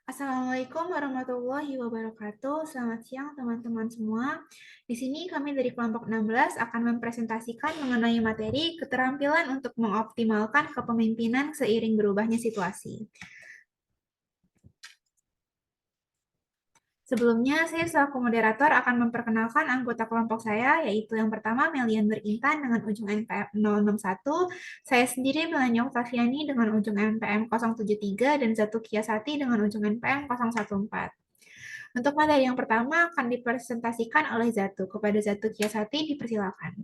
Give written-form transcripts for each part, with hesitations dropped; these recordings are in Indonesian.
Assalamualaikum warahmatullahi wabarakatuh. Selamat siang teman-teman semua. Di sini kami dari kelompok 16 akan mempresentasikan mengenai materi keterampilan untuk mengoptimalkan kepemimpinan seiring berubahnya situasi. Sebelumnya, saya selaku moderator akan memperkenalkan anggota kelompok saya, yaitu yang pertama Melian Berintan dengan ujung NPM 061, saya sendiri Melanyong Tafiani dengan ujung NPM 073, dan Zatu Kiasati dengan ujung NPM 014. Untuk materi yang pertama akan dipresentasikan oleh Zatu. Kepada Zatu Kiasati, dipersilakan.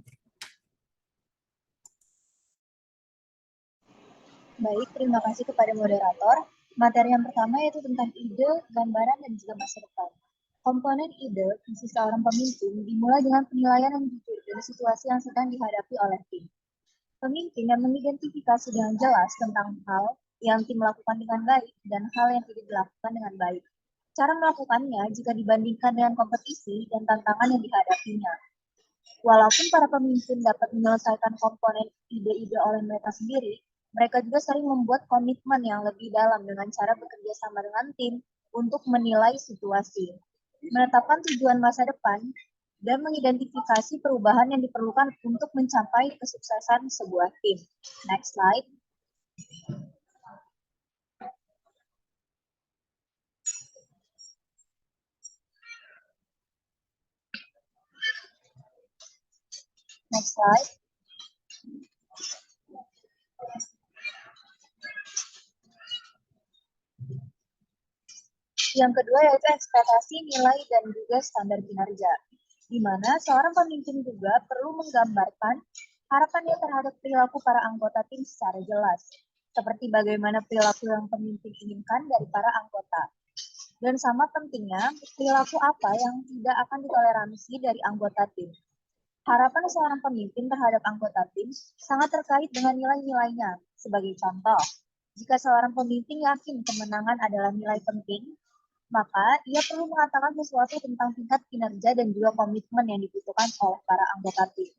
Baik, terima kasih kepada moderator. Materi yang pertama yaitu tentang ide, gambaran, dan juga masa depan. Komponen ide, visi seorang pemimpin, dimulai dengan penilaian yang jujur dari situasi yang sedang dihadapi oleh tim. Pemimpin yang mengidentifikasi dengan jelas tentang hal yang tim lakukan dengan baik dan hal yang tidak dilakukan dengan baik. Cara melakukannya jika dibandingkan dengan kompetisi dan tantangan yang dihadapinya. Walaupun para pemimpin dapat menyelesaikan komponen ide-ide oleh mereka sendiri, mereka juga sering membuat komitmen yang lebih dalam dengan cara bekerja sama dengan tim untuk menilai situasi, menetapkan tujuan masa depan, dan mengidentifikasi perubahan yang diperlukan untuk mencapai kesuksesan sebuah tim. Next slide. Next slide. Yang kedua yaitu ekspektasi, nilai, dan juga standar kinerja, di mana seorang pemimpin juga perlu menggambarkan harapannya terhadap perilaku para anggota tim secara jelas, seperti bagaimana perilaku yang pemimpin inginkan dari para anggota. Dan sama pentingnya, perilaku apa yang tidak akan ditoleransi dari anggota tim. Harapan seorang pemimpin terhadap anggota tim sangat terkait dengan nilai-nilainya. Sebagai contoh, jika seorang pemimpin yakin kemenangan adalah nilai penting, maka ia perlu mengatakan sesuatu tentang tingkat kinerja dan juga komitmen yang dibutuhkan oleh para anggota tim.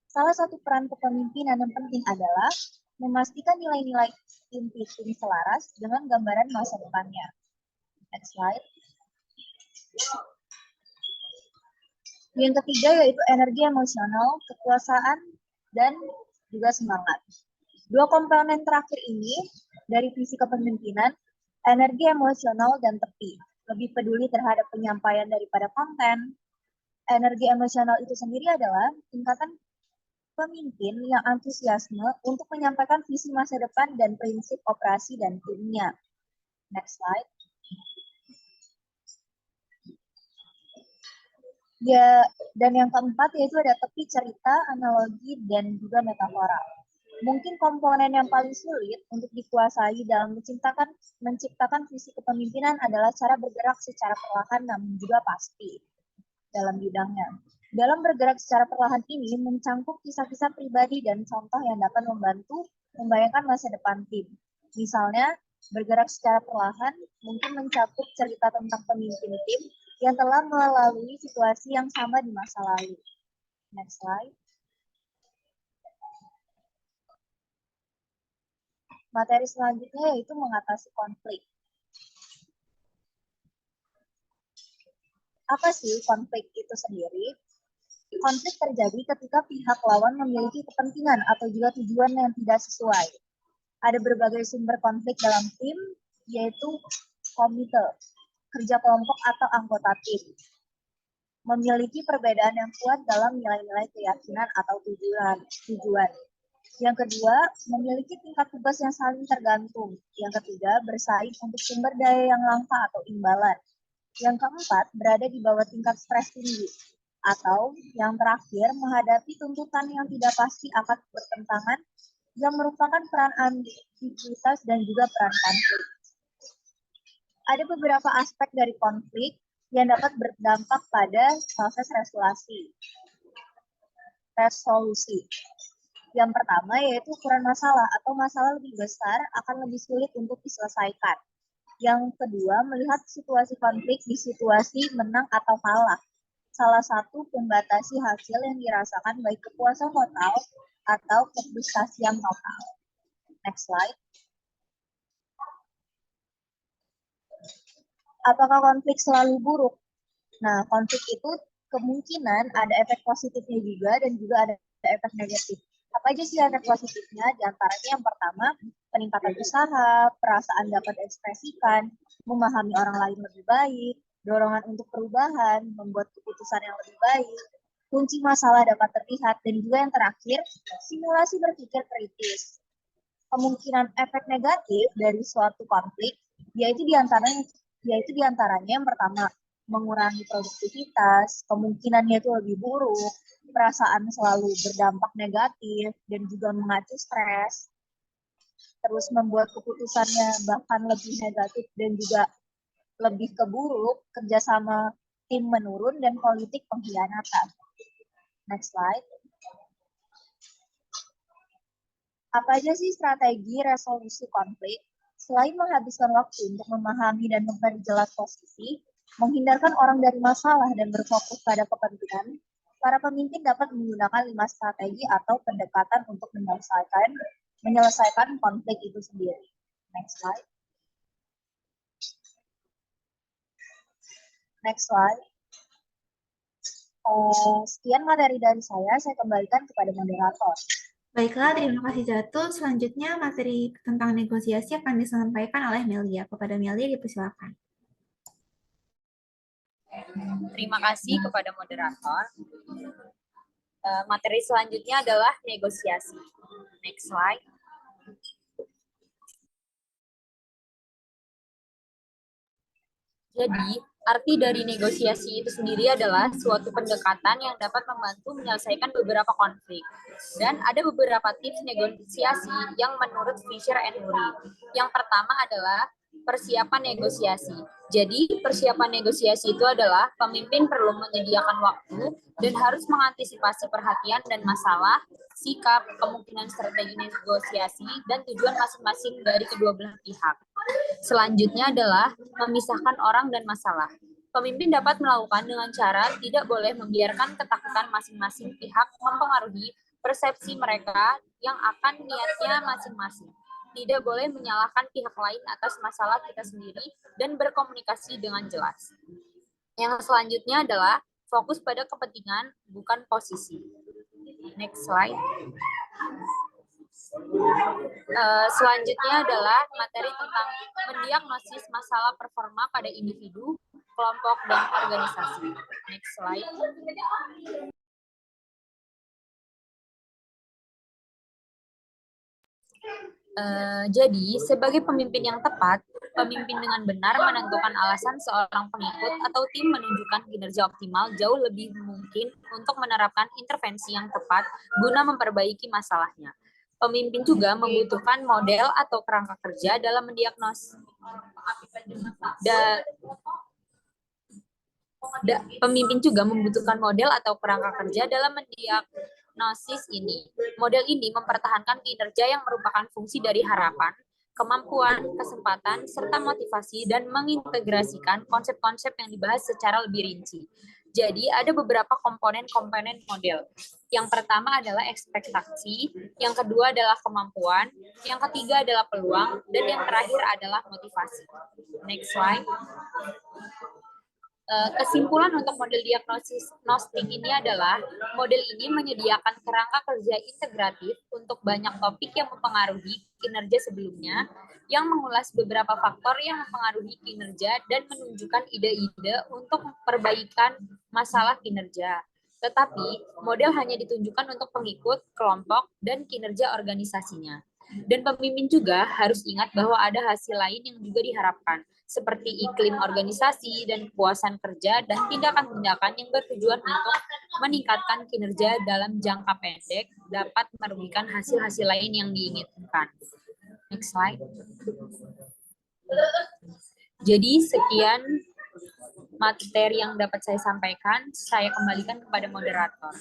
Salah satu peran kepemimpinan yang penting adalah memastikan nilai-nilai inti tim selaras dengan gambaran masa depannya. Next slide. Yang ketiga yaitu energi emosional, kekuasaan, dan juga semangat. Dua komponen terakhir ini dari visi kepemimpinan, energi emosional dan tepi, lebih peduli terhadap penyampaian daripada konten. Energi emosional itu sendiri adalah tingkatan pemimpin yang antusiasme untuk menyampaikan visi masa depan dan prinsip operasi dan timnya. Next slide. Ya, dan yang keempat yaitu ada tepi cerita, analogi, dan juga metafora. Mungkin komponen yang paling sulit untuk dikuasai dalam menciptakan visi kepemimpinan adalah cara bergerak secara perlahan namun juga pasti dalam bidangnya. Dalam bergerak secara perlahan ini mencangkup kisah-kisah pribadi dan contoh yang dapat membantu membayangkan masa depan tim. Misalnya, bergerak secara perlahan mungkin mencakup cerita tentang pemimpin tim yang telah melalui situasi yang sama di masa lalu. Next slide. Materi selanjutnya yaitu mengatasi konflik. Apa sih konflik itu sendiri? Konflik terjadi ketika pihak lawan memiliki kepentingan atau juga tujuan yang tidak sesuai. Ada berbagai sumber konflik dalam tim, yaitu komite, kerja kelompok atau anggota tim. Memiliki perbedaan yang kuat dalam nilai-nilai keyakinan atau tujuan. Yang kedua, memiliki tingkat tugas yang saling tergantung. Yang ketiga, bersaing untuk sumber daya yang langka atau imbalan. Yang keempat, berada di bawah tingkat stres tinggi. Atau yang terakhir, menghadapi tuntutan yang tidak pasti akan bertentangan yang merupakan peran ambiguitas dan juga peran konflik. Ada beberapa aspek dari konflik yang dapat berdampak pada proses resolusi. Yang pertama yaitu ukuran masalah atau masalah lebih besar akan lebih sulit untuk diselesaikan. Yang kedua, melihat situasi konflik di situasi menang atau kalah. Salah satu membatasi hasil yang dirasakan baik kepuasan total atau kefrustasian total. Next slide. Apakah konflik selalu buruk? Nah, konflik itu kemungkinan ada efek positifnya juga dan juga ada efek negatif. Apa aja sih efek positifnya? Di antaranya yang pertama, peningkatan usaha, perasaan dapat ekspresikan, memahami orang lain lebih baik, dorongan untuk perubahan, membuat keputusan yang lebih baik, kunci masalah dapat terlihat, dan juga yang terakhir, simulasi berpikir kritis. Kemungkinan efek negatif dari suatu konflik yaitu diantaranya yang pertama, mengurangi produktivitas, kemungkinannya itu lebih buruk, perasaan selalu berdampak negatif, dan juga memacu stres, terus membuat keputusannya bahkan lebih negatif dan juga lebih keburuk, kerjasama tim menurun, dan politik pengkhianatan. Next slide. Apa aja sih strategi resolusi konflik? Selain menghabiskan waktu untuk memahami dan memperjelas posisi, menghindarkan orang dari masalah dan berfokus pada kepentingan, para pemimpin dapat menggunakan 5 strategi atau pendekatan untuk menyelesaikan konflik itu sendiri. Next slide. Next slide. Sekian materi dari saya kembalikan kepada moderator. Baiklah, terima kasih Jatuh. Selanjutnya materi tentang negosiasi akan disampaikan oleh Melia. Kepada Melia dipersilakan. Terima kasih kepada moderator. Materi selanjutnya adalah negosiasi. Next slide. Jadi, arti dari negosiasi itu sendiri adalah suatu pendekatan yang dapat membantu menyelesaikan beberapa konflik. Dan ada beberapa tips negosiasi yang menurut Fisher and Murray. Yang pertama adalah persiapan negosiasi. Jadi, persiapan negosiasi itu adalah pemimpin perlu menyediakan waktu dan harus mengantisipasi perhatian dan masalah, sikap, kemungkinan strategi negosiasi, dan tujuan masing-masing dari kedua belah pihak. Selanjutnya adalah memisahkan orang dan masalah. Pemimpin dapat melakukan dengan cara tidak boleh membiarkan ketakutan masing-masing pihak mempengaruhi persepsi mereka yang akan niatnya masing-masing. Tidak boleh menyalahkan pihak lain atas masalah kita sendiri dan berkomunikasi dengan jelas. Yang selanjutnya adalah fokus pada kepentingan, bukan posisi. Next slide. Selanjutnya adalah materi tentang mendiagnosis masalah performa pada individu, kelompok, dan organisasi. Next slide. Jadi, sebagai pemimpin yang tepat, pemimpin dengan benar menentukan alasan seorang pengikut atau tim menunjukkan kinerja optimal jauh lebih mungkin untuk menerapkan intervensi yang tepat guna memperbaiki masalahnya. Pemimpin juga membutuhkan model atau kerangka kerja dalam mendiagnosis. Pemimpin juga membutuhkan model atau kerangka kerja dalam mendiagnosis ini. Model ini mempertahankan kinerja yang merupakan fungsi dari harapan, kemampuan, kesempatan, serta motivasi, dan mengintegrasikan konsep-konsep yang dibahas secara lebih rinci. Jadi, ada beberapa komponen-komponen model. Yang pertama adalah ekspektasi, yang kedua adalah kemampuan, yang ketiga adalah peluang, dan yang terakhir adalah motivasi. Next slide. Kesimpulan untuk model diagnostik ini adalah model ini menyediakan kerangka kerja integratif untuk banyak topik yang mempengaruhi kinerja sebelumnya, yang mengulas beberapa faktor yang mempengaruhi kinerja dan menunjukkan ide-ide untuk perbaikan masalah kinerja. Tetapi, model hanya ditunjukkan untuk pengikut, kelompok, dan kinerja organisasinya. Dan pemimpin juga harus ingat bahwa ada hasil lain yang juga diharapkan, seperti iklim organisasi dan kepuasan kerja dan tindakan-tindakan yang bertujuan untuk meningkatkan kinerja dalam jangka pendek dapat merugikan hasil-hasil lain yang diinginkan. Next slide. Jadi sekian materi yang dapat saya sampaikan, saya kembalikan kepada moderator.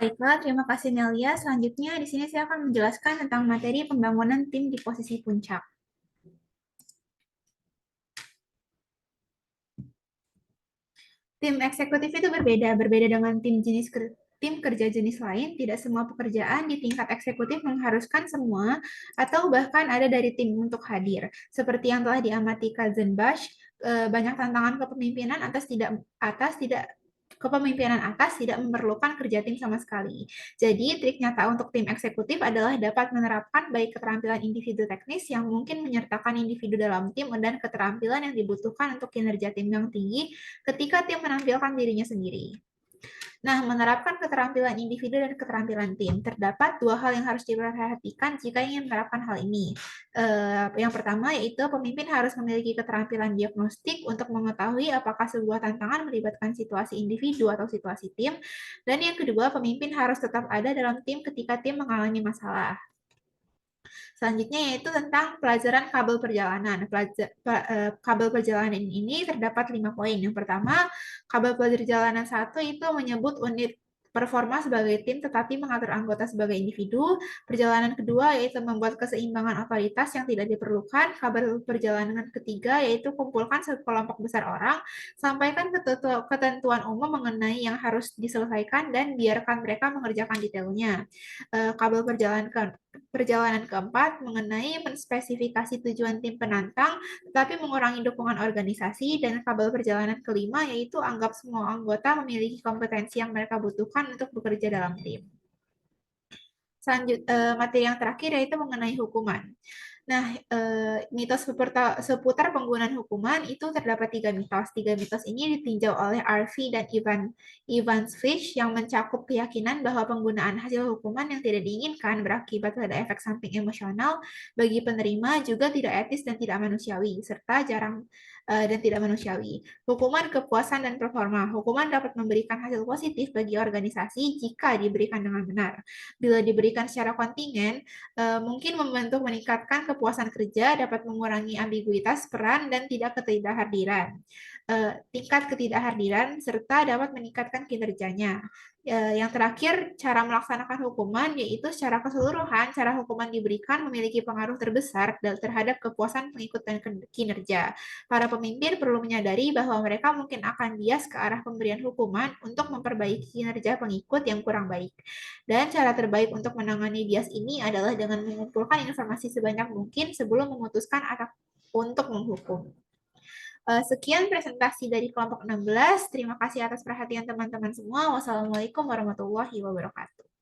Baiklah, terima kasih Nelia. Selanjutnya di sini saya akan menjelaskan tentang materi pembangunan tim di posisi puncak. Tim eksekutif itu berbeda dengan tim kerja jenis lain. Tidak semua pekerjaan di tingkat eksekutif mengharuskan semua atau bahkan ada dari tim untuk hadir. Seperti yang telah diamati Kalzenbach, banyak tantangan kepemimpinan kepemimpinan atas tidak memerlukan kerja tim sama sekali. Jadi, trik nyata untuk tim eksekutif adalah dapat menerapkan baik keterampilan individu teknis yang mungkin menyertakan individu dalam tim dan keterampilan yang dibutuhkan untuk kinerja tim yang tinggi ketika tim menampilkan dirinya sendiri. Nah, menerapkan keterampilan individu dan keterampilan tim. Terdapat dua hal yang harus diperhatikan jika ingin menerapkan hal ini. Yang pertama yaitu pemimpin harus memiliki keterampilan diagnostik untuk mengetahui apakah sebuah tantangan melibatkan situasi individu atau situasi tim. Dan yang kedua, pemimpin harus tetap ada dalam tim ketika tim mengalami masalah. Selanjutnya yaitu tentang pelajaran kabel perjalanan. Kabel perjalanan ini terdapat 5 poin. Yang pertama, kabel perjalanan 1 itu menyebut unit performa sebagai tim tetapi mengatur anggota sebagai individu. Perjalanan kedua yaitu membuat keseimbangan otoritas yang tidak diperlukan. Kabel perjalanan ketiga yaitu kumpulkan sekelompok besar orang, sampaikan ketentuan umum mengenai yang harus diselesaikan dan biarkan mereka mengerjakan detailnya. Kabel perjalanan keempat mengenai menspesifikasi tujuan tim penantang, tetapi mengurangi dukungan organisasi, dan kabel perjalanan kelima yaitu anggap semua anggota memiliki kompetensi yang mereka butuhkan untuk bekerja dalam tim. Materi yang terakhir yaitu mengenai hukuman. Nah, mitos seputar penggunaan hukuman itu terdapat 3 mitos. 3 mitos ini ditinjau oleh Arfi dan Evans Fish yang mencakup keyakinan bahwa penggunaan hasil hukuman yang tidak diinginkan berakibat pada efek samping emosional bagi penerima juga tidak etis dan tidak manusiawi, serta jarang dan tidak manusiawi. Hukuman kepuasan dan performa. Hukuman dapat memberikan hasil positif bagi organisasi jika diberikan dengan benar. Bila diberikan secara kontingen, mungkin membantu meningkatkan kepuasan kerja, dapat mengurangi ambiguitas peran dan ketidakhadiran. Tingkat ketidakhadiran serta dapat meningkatkan kinerjanya. Yang terakhir, cara melaksanakan hukuman yaitu secara keseluruhan, cara hukuman diberikan memiliki pengaruh terbesar terhadap kepuasan pengikut dan kinerja. Para pemimpin perlu menyadari bahwa mereka mungkin akan bias ke arah pemberian hukuman untuk memperbaiki kinerja pengikut yang kurang baik. Dan cara terbaik untuk menangani bias ini adalah dengan mengumpulkan informasi sebanyak mungkin sebelum memutuskan untuk menghukum. Sekian presentasi dari kelompok 16. Terima kasih atas perhatian teman-teman semua. Wassalamualaikum warahmatullahi wabarakatuh.